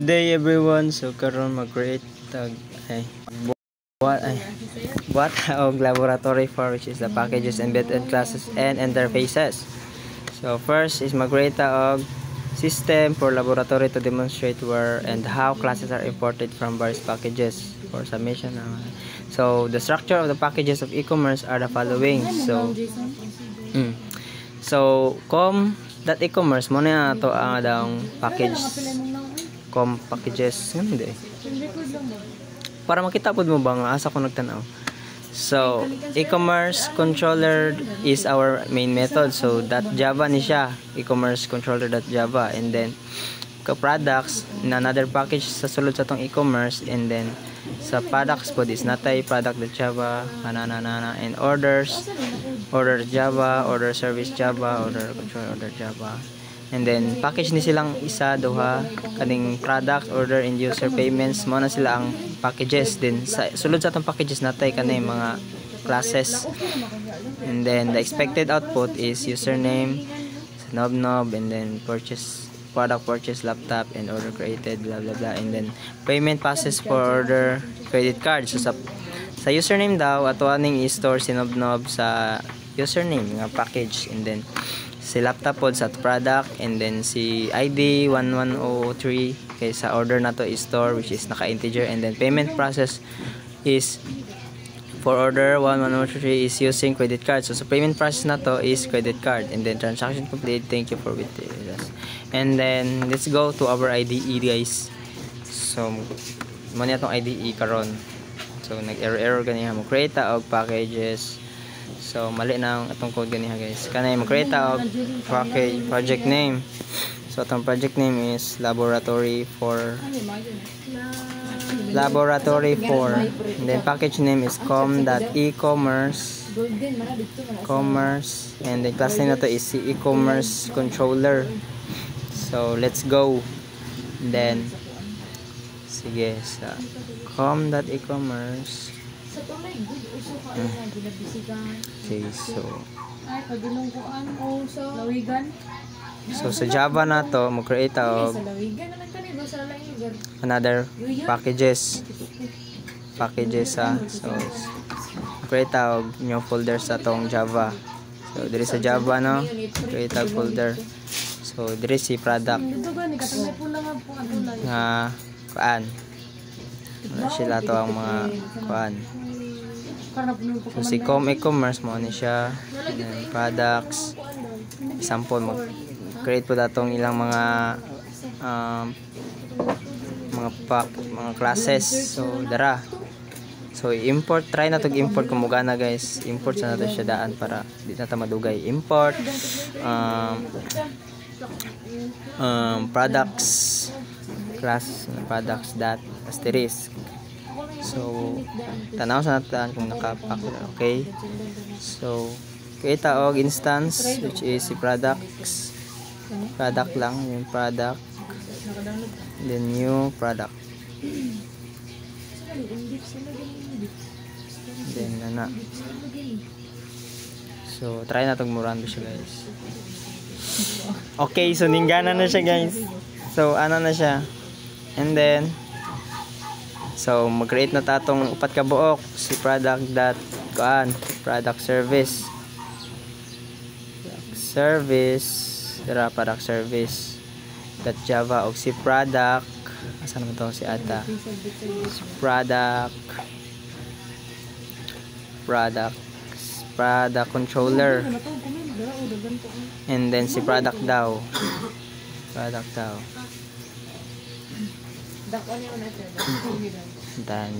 Day everyone, so karon mag-create tag ay what ay what og laboratory for which is the packages embedded classes and interfaces. So first is mag-create og system for laboratory to demonstrate where and how classes are imported from various packages for submission. So the structure of the packages of e-commerce are the following. So com.e-commerce mo na to ang adang package packages hindi para makita pod mo ba nga asa ko nagtanaw. So e-commerce controller is our main method, so .java ni siya, e-commerce controller.java, and then products na another package sa sulod sa tong e-commerce, and then sa products pod is natay product.java and orders Java, order service Java, order control order Java. And then package ni silang isa duha kaning product, order, and user payments mo na sila ang packages. Then sa sulod sa atong packages natay kanay mga classes. And then the expected output is username, knob, and then product purchase, laptop, and order created, blah blah blah. And then payment process for order, credit card. So sa username daw ato aning i-store si knob sa username nga package, and then si laptop pod sa product, and then si ID 1103 kay sa order na to is store which is naka-integer, and then payment process is for order 1103 is using credit card. So sa payment process na to is credit card, and then transaction complete, thank you for waiting. And then let's go to our IDE guys. So mo niya tong IDE karon. So nag-error ganiha mo create og packages. So mali na ang atong code ganiha guys. Kanay mo create og package project name. So atong project name is laboratory 4. And then package name is com.e-commerce and then class name na to is e-commerce controller. So let's go. And then sige sa com.e-commerce. Okay, so sa Java na to mag-create og another packages so create og new folder sa tong Java. So diri sa Java no create og folder. So diri si product nga kuan sila to ang mga kuan. So si e-commerce mo ni siya, products, example mag-create po datong ilang mga mga classes. So dara, so import, try na to import kung mugana guys, import sa nato siya daan para di na ta madugay. Import products class products dot asterisk. So tanaw sa natin kung nakapack na, okay. So create og instance which is si product lang yung product, then new product, then ana. So try na tong muran siya guys. Okay, so ninggana na siya guys. So ano na siya, and then so mag-create na tatong upat ka buok si product service .java og si product asa naman to si ata si product controller, and then si product daw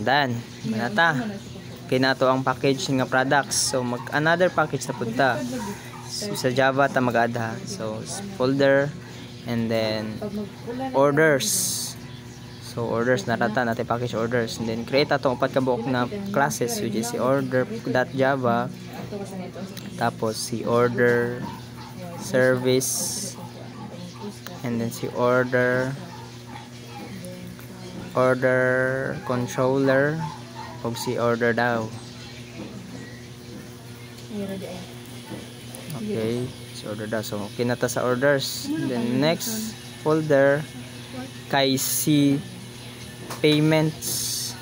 dan manata kinato ang package nga products. So mag another package na punta so, sa Java ta mag-add so folder, and then orders. So orders narata natin package orders, and then create atong upat ka buok na classes which is si order.java, tapos si order service, and then si order controller og si order daw. Okay, so order daw. So okay na ta sa orders. Then next folder kay si payments,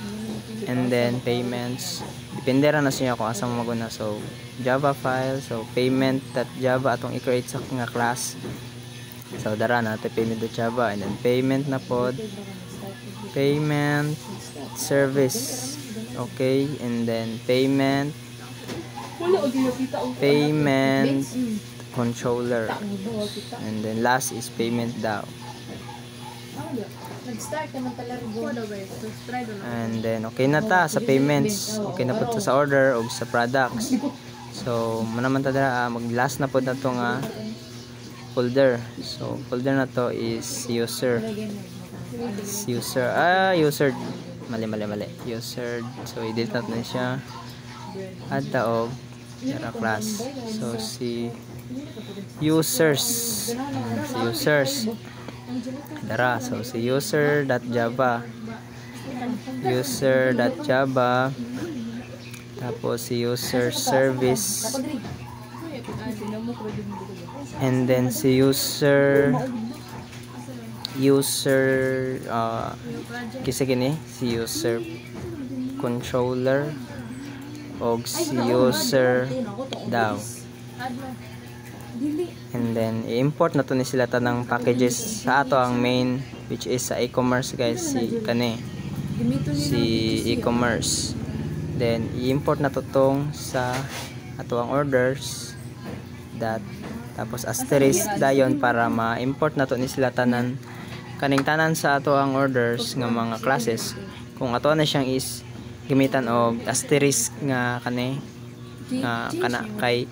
and then payments depende ra na siya kung asa mo maguna. So Java file, so payment.java atong i-create sa nga class. So dara na natin payment.java, and then payment na pod, payment service, okay, and then payment controller, and then last is payment daw. And then okay na ta sa payments, okay na po sa order o sa products. So manaman ta dira mag last na po na to nga folder. So folder na to is user mali user. So i-delete natin siya, add taog dara class. So si users dara, so si user.java tapos si user service, and then si user kisa gini si user controller og si user daw. And then i-import na to ni sila tanang packages sa ato ang main, which is sa e-commerce guys, si e-commerce. Then i-import na to tong sa ato ang orders tapos asterisk dayon para ma-import na to ni sila tanan sa ato ang orders nga mga classes. Kung ato na siyang is gamitan og asterisk nga kana kay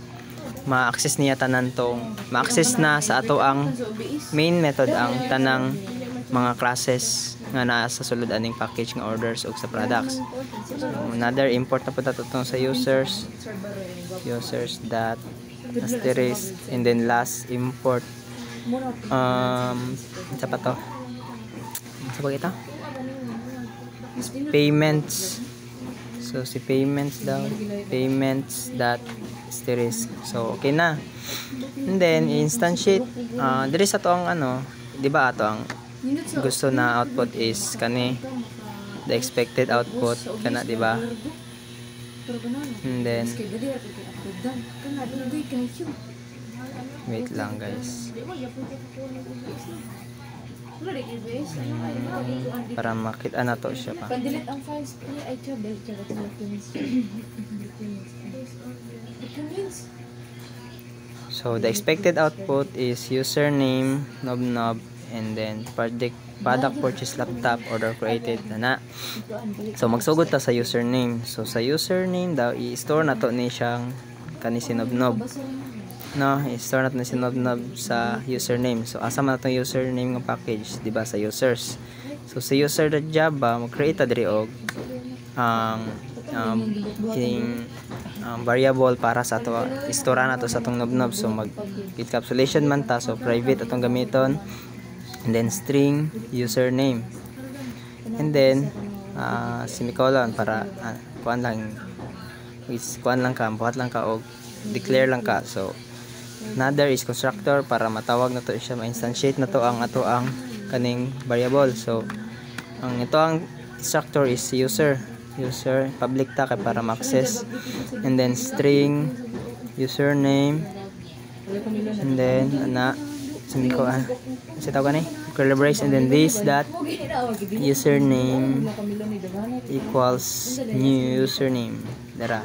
ma-access niya tanan ma-access na sa ato ang main method ang tanang mga classes nga naa sa sulod aning package nga orders o sa products. So another import na po tong sa users dot asterisk, and then last import sa pa to sa pagita payments. So si payments daw, payments dot asterisk. So okay na, and then instantiate diri sa to ang di ba ato ang gusto na output is the expected output kana, di ba? And then wait lang guys, para makita na to siya pa. So the expected output is username nobnob, and then product purchase laptop order created na. So magsugod ta sa username. So sa username daw i-store na to ni siyang si nobnob. No, i-store natin si nobnob sa username. So asa man atong username nga package, di ba, sa users. So sa user.java mag-create ta diri og variable para sa ato i-store na to sa atong nobnob. So mag encapsulation man ta, so private atong gamiton, and then string username, and then semicolon para buhat lang ka og declare lang ka. So another is constructor para matawag na to siya, ma-instantiate na to ang ato ang kaning variable. So ang ito ang constructor is user public ta kay para ma-access, and then string username, and then semicolon sa tawag curly brace, and then this dot username equals new username dara.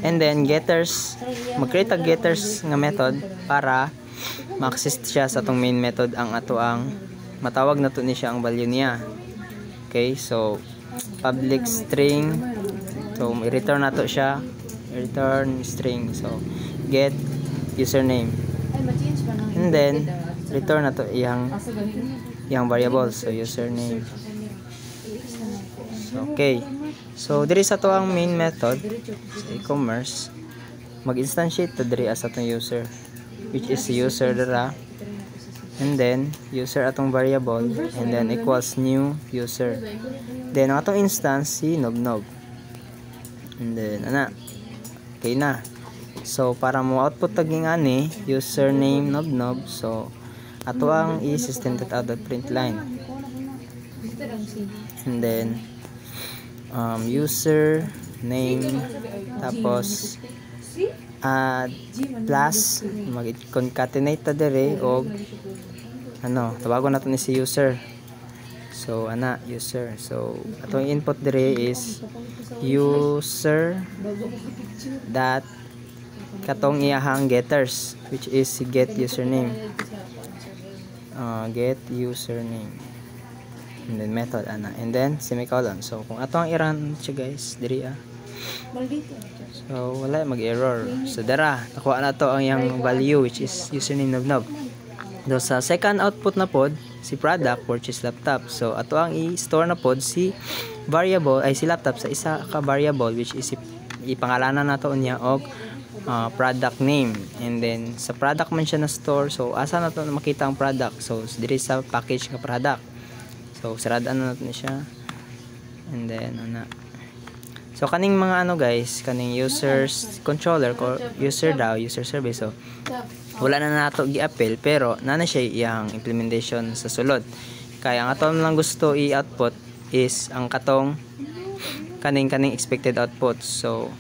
And then getters, mag-create ang getters nga method para ma-access siya sa atong main method ang ato ang matawag na to ni siya ang value niya. Okay, so public string, so i-return na to siya, return string, so get username, and then return na to iyang variable, so username. So, okay, so diri sa to ang main method sa e-commerce, mag-instantiate to diri as atong user, which is user dara, and then user atong variable, and then equals new user, then ang atong instance si nobnob, and then okay na. So para mo output taging username nobnob, so ato ang i-system.out.println, and then user name, tapos add plus mag-concatenate ta dire og ano, tawagon nato ni si user. So ana, user. So atong input dire is user dot katong iyahang getters, which is si get username. Get username, and then method ana, and then semicolon. So kung atong i-run siya guys diri so wala mag-error. So dara nakuha na to ang yang value, which is username nobnob. So sa second output na pod si product purchase laptop. So ato ang i-store na pod si variable ay si laptop sa isa ka variable, which is ipangalanan nato niya og product name, and then sa product man siya na store. So asa na to makita ang product? So diri sa package nga product. So saradaan na natin siya, and then ana. So kaning mga ano guys, kaning users controller ko user daw user service, so wala na nato gi-appel, pero nana siya iyang implementation sa sulod. Kaya ang ato lang gusto i-output is ang katong kaning expected output. So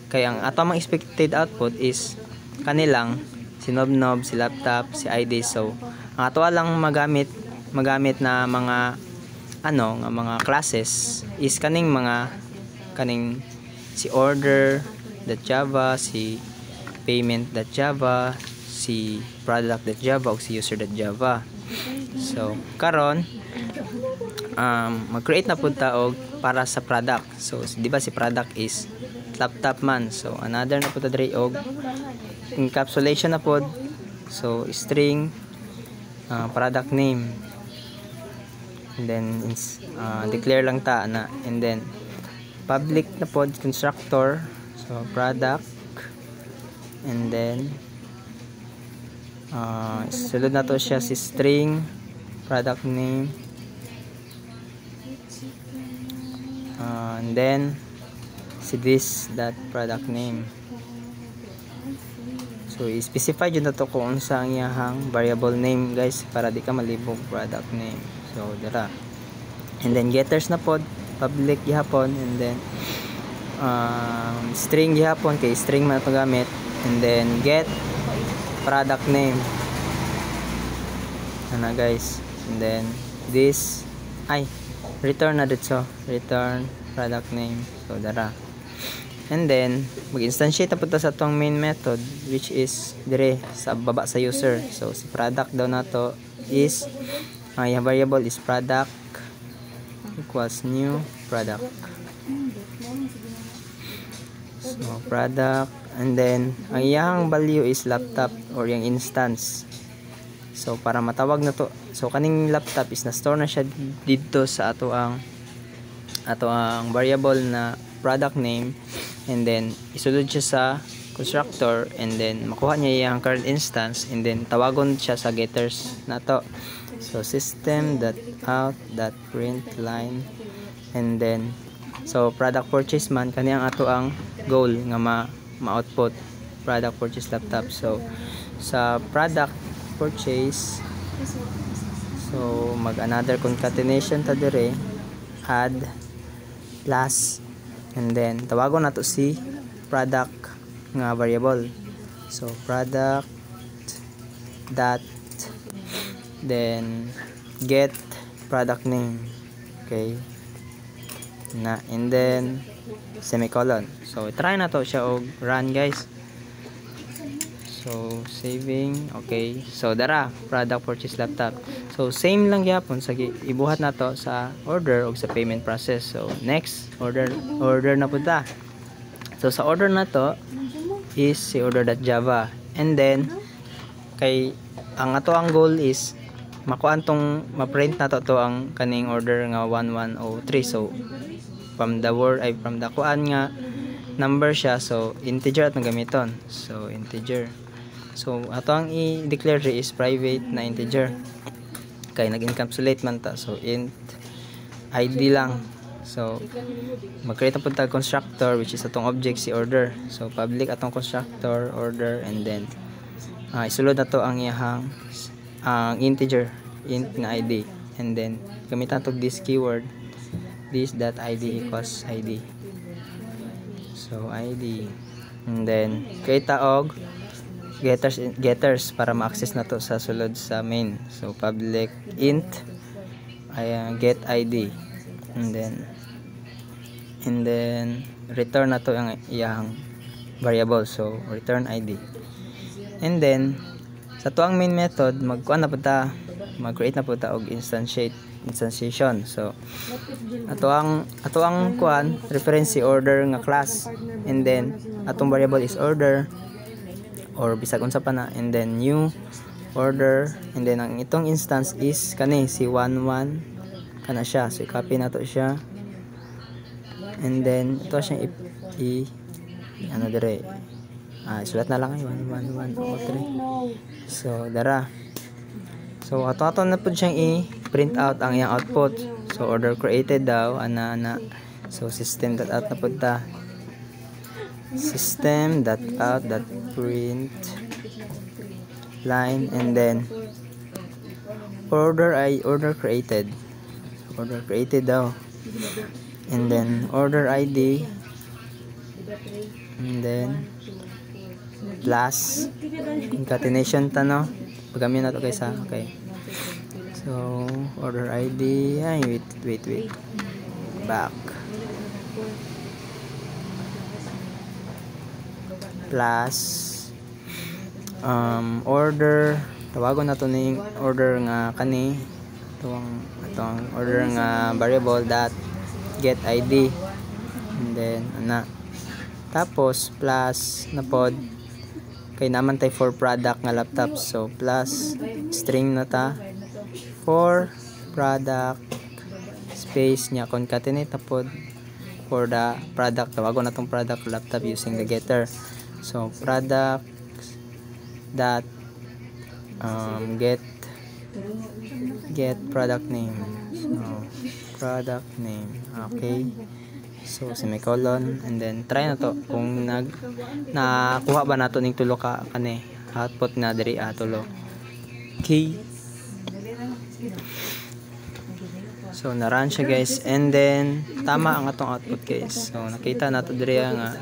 kaya ang ato mang expected output is kanilang si nobnob, si laptop, si ID. So ang ato lang magamit na mga ano nga mga classes is kaning si order.java, si payment.java, si product.java o si user.java. So karon mag-create na pud ta og para sa product. So di ba si product is laptop man, so another na pud ta diri og encapsulation na pod. So string product name, and then declare lang ta na, and then public na pod constructor, so product, and then sulod na to siya si string product name, and then si this that product name. So i-specify yun na to kung unsa ang iyahang variable name guys, para di ka malibog product name. So dira, and then getters na pod public gihapon, and then string gihapon kay string man ito gamit, and then get product name ana guys, and then this return na dito, return product name. So dara, and then mag-instantiate na punta sa atong main method, which is dire sa baba sa user. So si product daw nato is yung variable is product equals new product. So product, and then ang iyang value is laptop or yung instance. So para matawag na to, so kaning laptop is na store na siya dito sa ato ang variable na product name, and then isulod siya sa constructor, and then makuha niya yung current instance, and then tawagon siya sa getters na to. So system.out.println, and then so product purchase man kaniyang ato ang goal nga ma-output product purchase laptop. So sa product purchase, so mag another concatenation ta dire, add plus, and then tawagon nato si product nga variable. So product dot then get product name, okay na, and then semicolon. So try na to siya og run guys. So saving, okay. So dara product purchase laptop. So same lang gyapon sa ibuhat na to sa order og sa payment process. So next order na pud ta. So sa order na to is si order.java, and then kay ang ato ang goal is makuan tong ma-print na to ang kaning order nga 1103. So from the word from the kuan nga number siya, so integer at gamiton. So integer. So ato ang i-declare is private na integer kay nag-encapsulate man ta. So int id lang. So mag-create na pud ta constructor, which is atong object si order. So public atong constructor order, and then isulod na to ang iyahang integer int na id, and then gamitan tog this keyword, this dot id equals id. So id, and then create og getters para ma-access na to sa sulod sa main. So public int get id, and then return na to ang iyang variable, so return id. And then sa tuang main method magkuan na pud ta, mag-create na pud ta og instantiation. So ato ang kuan reference si order nga class, and then atong variable is order or bisag unsa pa na, and then new order, and then ang itong instance is kani si 11 kana siya. So i-copy na to siya, and then ito siya ano dire, isulat na lang ay 11103. So dara, so ato na pud siyang i-print out ang iyang output. So order created daw ana. So system.out na pud ta, system.out.print line, and then order created daw, and then order id, and then plus concatenation ta, no, pagamin na to guys ha. Okay, so order id ay wait back plus order, tawagon na to ning order nga kani itong order nga variable that get id, and then ana, tapos plus na pod kay naman tay for product nga laptop. So plus string na ta for product space nya concatenate na pod for the product, tawagon na tong product laptop using the getter. So product that get product name, so product name, okay. So semicolon, and then try na to kung nakuha ba nato ning tulo ka kani output na diri tulo. Okay, so na-run siya guys, and then tama ang atong output guys. So nakita nato diri nga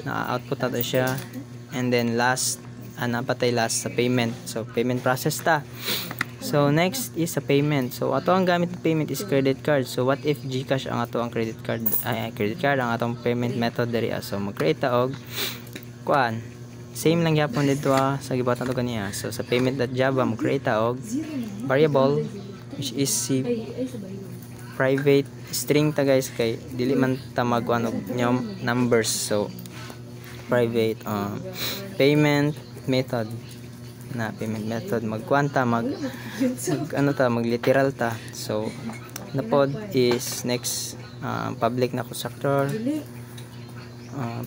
na-output nato siya, and then last napatay last sa payment. So payment process ta. So next is sa payment. So ato ang gamit ng payment is credit card. So what if GCash ang ato ang credit card ang atong payment method diri. So mag-create ta og kuan, same lang gyapon dito sa gibuhat nato kaniya. So sa payment.java mag-create ta og variable which is si private string ta guys, kay dili man ta magkuan og numbers. So private payment method na payment method magkuanta mag literal ta. So napod is next public na constructor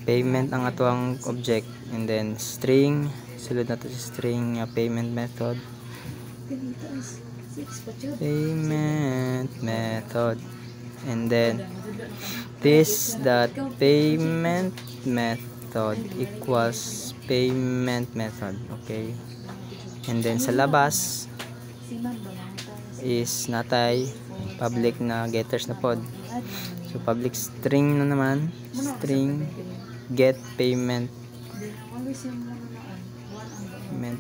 payment ang atuang object, and then string sulod na to si string payment method and then this that payment method equals payment method. Okay, and then sa labas is natay public na getters na pod. So public string na naman, string get payment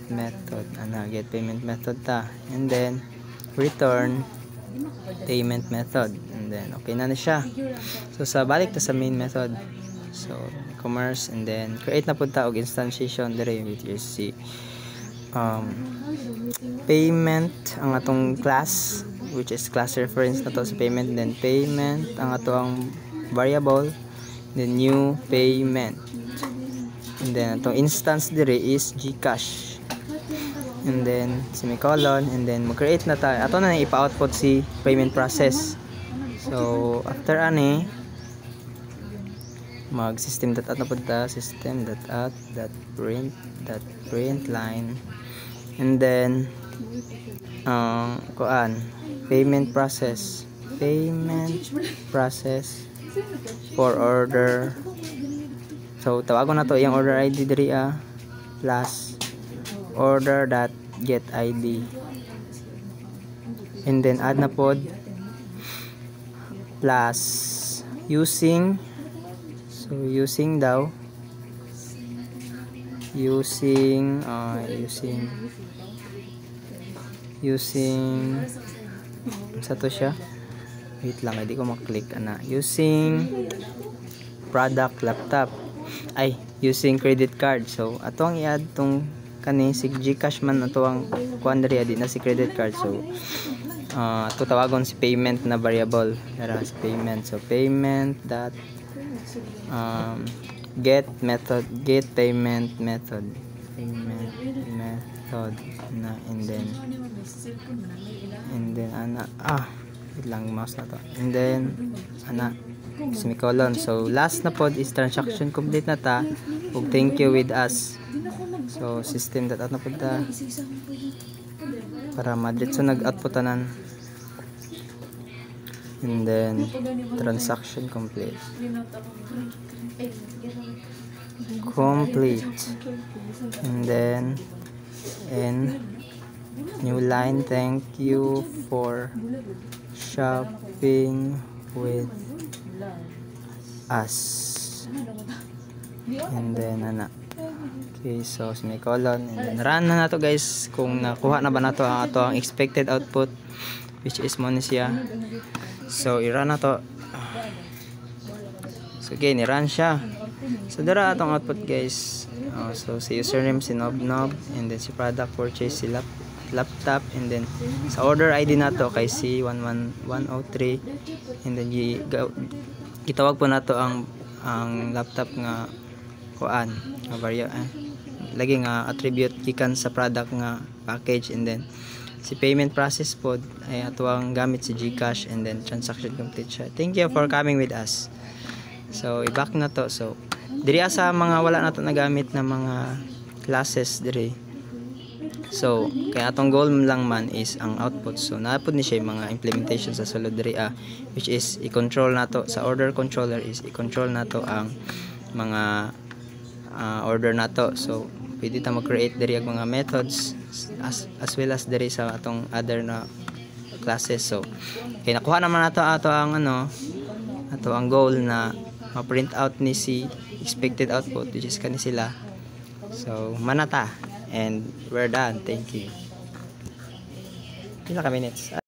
method, get payment method ta, and then return payment method, and then okay na siya. So sa balik ta sa main method, so commerce, and then create na pud ta og instantiation dire which is si payment ang atong class, which is class reference na to sa payment, then payment ang atong variable, then new payment, and then atong instance dire is GCash, and then semicolon, and then mag-create na tayo ato na ipa-output si payment process. So after ani mag system.out na pud ta, system.out.print line, and then payment process for order. So tawagon na to iyang order ID diri plus order that get ID, and then add na pod plus using daw using sa to siya, wait lang, hindi ko maklik using product laptop using credit card. So ato ang i-add tong kani si GCash man ato ang kuandri adi na si credit card. So ato tawagon si payment na variable para si payment. So payment dot get payment method na, and then wait lang, mouse na to, and then semicolon. So last na pod is transaction complete na ta ug thank you with us. So system that out na pod ta para madritso nag-output tanan, and then transaction complete, and then new line, thank you for shopping with us, and then okay, so semicolon, and then run na nato guys kung nakuha na ba nato ang ato ang expected output, which is mo ni siya. So i-run na to. So again, i-run siya. So dara atong output guys. So si username si Nobnob, and then si product purchase si laptop, and then sa order ID nato kay si 11103, and then gitawag po nato ang laptop nga kuan nga lagi nga attribute gikan sa product nga package, and then si payment process pod ay ato ang gamit si GCash, and then transaction complete siya. Thank you for coming with us. So i-back na to. So diri sa mga wala nato nagamit na mga classes diri, so kaya atong goal lang man is ang output. So napod ni siya mga implementation sa sulod diri which is i-control nato sa order controller, is i-control nato ang mga order nato. So pwede ta mag-create diri ang mga methods as well as diri sa atong other na classes. So kaya nakuha naman nato ato ang ato ang goal na ma-print out ni si expected output, which is kani sila. So manata, and we're done. Thank you. Pila ka minutes?